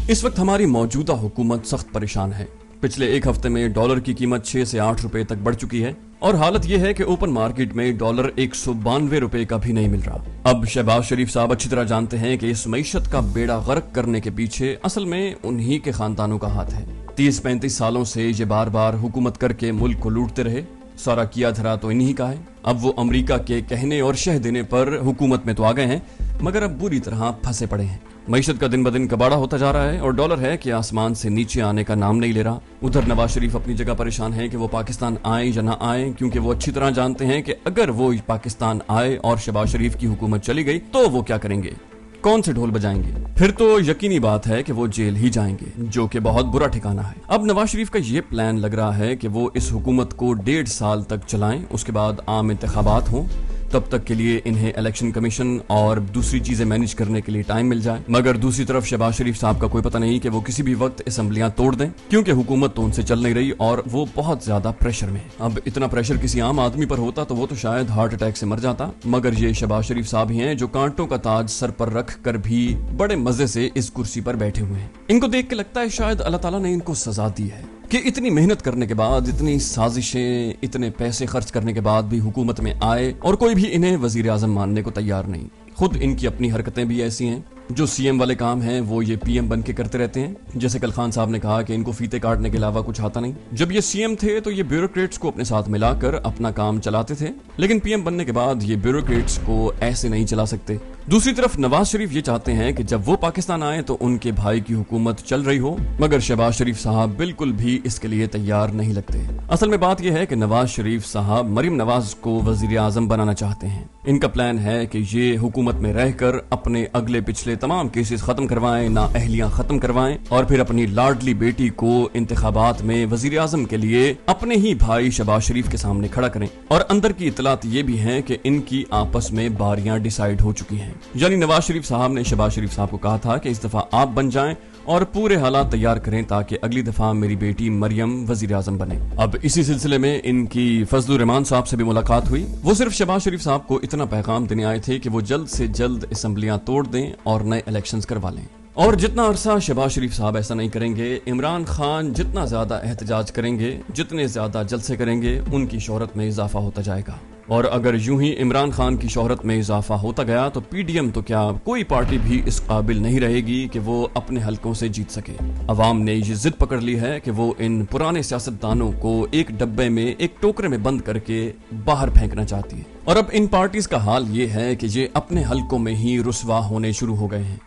اس وقت ہماری موجودہ حکومت سخت پریشان ہے۔ پچھلے ایک ہفتے میں ڈالر کی قیمت 6 سے 8 روپے تک بڑھ چکی ہے اور حالت یہ ہے کہ اوپن مارکیٹ میں ڈالر 192 روپے کا بھی نہیں مل رہا۔ اب شہباز شریف صاحب اچھی طرح جانتے ہیں کہ اس معیشت کا بیڑا غرق کرنے کے پیچھے اصل میں انہی کے خاندانوں کا ہاتھ ہے۔ 30-35 سالوں سے یہ بار بار حکومت کر کے ملک کو لوٹتے رہے، سارا کیا دھرا تو انہی کا ہے۔ اب وہ امریکہ کے کہنے اور شہ دینے پر حکومت میں تو آ گئے ہیں، مگر اب بری طرح پھنسے پڑے ہیں۔ معیشت کا دن بدن کباڑا ہوتا جا رہا ہے اور ڈالر ہے کہ آسمان سے نیچے آنے کا نام نہیں لے رہا۔ ادھر نواز شریف اپنی جگہ پریشان ہیں کہ وہ پاکستان آئیں یا نہ آئیں، کیونکہ وہ اچھی طرح جانتے ہیں کہ اگر وہ پاکستان آئے اور شہباز شریف کی حکومت چلی گئی تو وہ کیا کریں گے، کون سے ڈھول بجائیں گے؟ پھر تو یقینی بات ہے کہ وہ جیل ہی جائیں گے، جو کہ بہت برا ٹھکانہ ہے۔ اب نواز شریف کا یہ پلان لگ رہا ہے کہ وہ اس حکومت کو 1.5 سال تک چلائیں، اس کے بعد عام انتخابات ہوں، تب تک کے لیے انہیں الیکشن کمیشن اور دوسری چیزیں مینج کرنے کے لیے ٹائم مل جائے۔ مگر دوسری طرف شہباز شریف صاحب کا کوئی پتہ نہیں کہ وہ کسی بھی وقت اسمبلیاں توڑ دیں، کیونکہ حکومت تو ان سے چل نہیں رہی اور وہ بہت زیادہ پریشر میں ہے۔ اب اتنا پریشر کسی عام آدمی پر ہوتا تو وہ تو شاید ہارٹ اٹیک سے مر جاتا، مگر یہ شہباز شریف صاحب ہی ہیں جو کانٹوں کا تاج سر پر رکھ کر بھی بڑے مزے سے اس کرسی پر بیٹھے ہوئے ہیں۔ ان کو دیکھ کے لگتا ہے شاید اللہ تعالیٰ نے ان کو سزا دی ہے کہ اتنی محنت کرنے کے بعد، اتنی سازشیں، اتنے پیسے خرچ کرنے کے بعد بھی حکومت میں آئے اور کوئی بھی انہیں وزیر اعظم ماننے کو تیار نہیں۔ خود ان کی اپنی حرکتیں بھی ایسی ہیں، جو سی ایم والے کام ہیں وہ یہ پی ایم بن کے کرتے رہتے ہیں۔ جیسے کل خان صاحب نے کہا کہ ان کو فیتے کاٹنے کے علاوہ کچھ آتا نہیں۔ جب یہ سی ایم تھے تو یہ بیوروکریٹس کو اپنے ساتھ ملا کر اپنا کام چلاتے تھے، لیکن پی ایم بننے کے بعد یہ بیوروکریٹس کو ایسے نہیں چلا سکتے۔ دوسری طرف نواز شریف یہ چاہتے ہیں کہ جب وہ پاکستان آئے تو ان کے بھائی کی حکومت چل رہی ہو، مگر شہباز شریف صاحب بالکل بھی اس کے لیے تیار نہیں لگتے۔ اصل میں بات یہ ہے کہ نواز شریف صاحب مریم نواز کو وزیر اعظم بنانا چاہتے ہیں۔ ان کا پلان ہے کہ یہ حکومت میں رہ کر اپنے اگلے پچھلے تمام کیسز ختم کروائیں، نااہلیاں ختم کروائیں اور پھر اپنی لاڈلی بیٹی کو انتخابات میں وزیر اعظم کے لیے اپنے ہی بھائی شہباز شریف کے سامنے کھڑا کریں۔ اور اندر کی اطلاعات یہ بھی ہیں کہ ان کی آپس میں باریاں ڈیسائیڈ ہو چکی ہیں، یعنی نواز شریف صاحب نے شہباز شریف صاحب کو کہا تھا کہ اس دفعہ آپ بن جائیں اور پورے حالات تیار کریں تاکہ اگلی دفعہ میری بیٹی مریم وزیر اعظم بنے۔ اب اسی سلسلے میں ان کی فضل الرحمان صاحب سے بھی ملاقات ہوئی۔ وہ صرف شہباز شریف صاحب کو اتنا پیغام دینے آئے تھے کہ وہ جلد سے جلد اسمبلیاں توڑ دیں اور نئے الیکشنز کروا لیں، اور جتنا عرصہ شہباز شریف صاحب ایسا نہیں کریں گے، عمران خان جتنا زیادہ احتجاج کریں گے، جتنے زیادہ جلسے کریں گے، ان کی شہرت میں اضافہ ہوتا جائے گا۔ اور اگر یوں ہی عمران خان کی شہرت میں اضافہ ہوتا گیا تو پی ڈی ایم تو کیا کوئی پارٹی بھی اس قابل نہیں رہے گی کہ وہ اپنے حلقوں سے جیت سکے۔ عوام نے یہ ضد پکڑ لی ہے کہ وہ ان پرانے سیاستدانوں کو ایک ڈبے میں، ایک ٹوکرے میں بند کر کے باہر پھینکنا چاہتی ہے، اور اب ان پارٹیز کا حال یہ ہے کہ یہ اپنے حلقوں میں ہی رسوا ہونے شروع ہو گئے ہیں۔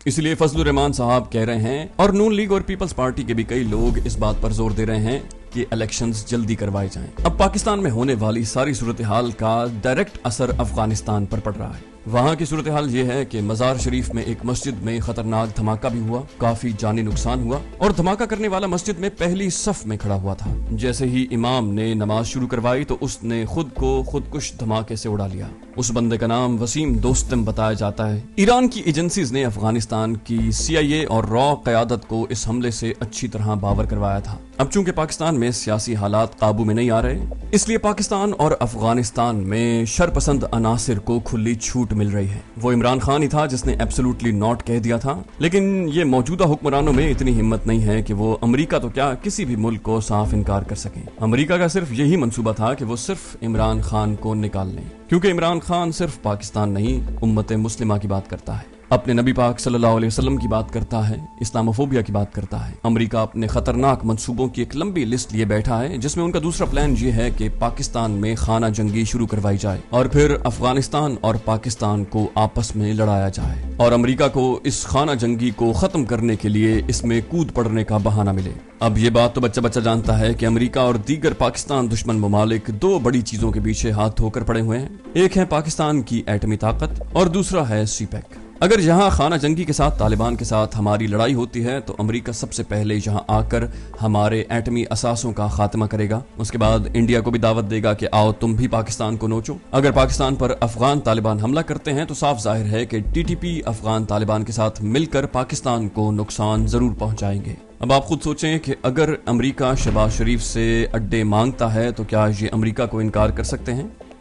اس لیے فضل الرحمان صاحب کہہ رہے ہیں، اور نون لیگ اور پیپلز پارٹی کے بھی کئی لوگ اس بات پر زور دے رہے ہیں کہ الیکشنز جلدی کروائے جائیں۔ اب پاکستان میں ہونے والی ساری صورتحال کا ڈائریکٹ اثر افغانستان پر پڑ رہا ہے۔ وہاں کی صورتحال یہ ہے کہ مزار شریف میں ایک مسجد میں خطرناک دھماکہ بھی ہوا، کافی جانی نقصان ہوا، اور دھماکہ کرنے والا مسجد میں پہلی صف میں کھڑا ہوا تھا۔ جیسے ہی امام نے نماز شروع کروائی تو اس نے خود کو خودکش دھماکے سے اڑا لیا۔ اس بندے کا نام وسیم دوستم بتایا جاتا ہے۔ ایران کی ایجنسیز نے افغانستان کی سی آئی اے اور را قیادت کو اس حملے سے اچھی طرح باور کروایا تھا۔ اب چونکہ پاکستان میں سیاسی حالات قابو میں نہیں آ رہے، اس لیے پاکستان اور افغانستان میں شرپسند عناصر کو کھلی چھوٹ مل رہی ہے۔ وہ عمران خان ہی تھا جس نے ایبسولوٹلی ناٹ کہہ دیا تھا، لیکن یہ موجودہ حکمرانوں میں اتنی ہمت نہیں ہے کہ وہ امریکہ تو کیا کسی بھی ملک کو صاف انکار کر سکیں۔ امریکہ کا صرف یہی منصوبہ تھا کہ وہ صرف عمران خان کو نکال لیں، کیونکہ عمران خان صرف پاکستان نہیں، امت مسلمہ کی بات کرتا ہے، اپنے نبی پاک صلی اللہ علیہ وسلم کی بات کرتا ہے، اسلاموفوبیا کی بات کرتا ہے۔ امریکہ اپنے خطرناک منصوبوں کی ایک لمبی لسٹ لیے بیٹھا ہے، جس میں ان کا دوسرا پلان یہ ہے کہ پاکستان میں خانہ جنگی شروع کروائی جائے اور پھر افغانستان اور پاکستان کو آپس میں لڑایا جائے، اور امریکہ کو اس خانہ جنگی کو ختم کرنے کے لیے اس میں کود پڑنے کا بہانہ ملے۔ اب یہ بات تو بچہ جانتا ہے کہ امریکہ اور دیگر پاکستان دشمن ممالک دو بڑی چیزوں کے پیچھے ہاتھ دھو کر پڑے ہوئے ہیں، ایک ہے پاکستان کی ایٹمی طاقت اور دوسرا ہے سی پیک۔ اگر یہاں خانہ جنگی کے ساتھ طالبان کے ساتھ ہماری لڑائی ہوتی ہے تو امریکہ سب سے پہلے یہاں آ کر ہمارے ایٹمی اثاثوں کا خاتمہ کرے گا، اس کے بعد انڈیا کو بھی دعوت دے گا کہ آؤ تم بھی پاکستان کو نوچو۔ اگر پاکستان پر افغان طالبان حملہ کرتے ہیں تو صاف ظاہر ہے کہ T T P Afghan Taliban کے ساتھ مل کر پاکستان کو نقصان ضرور پہنچائیں گے۔ اب آپ خود سوچیں کہ اگر امریکہ شہباز شریف سے اڈے مانگتا ہے تو کیا یہ امریکہ کو انکار کر سکتے ہیں؟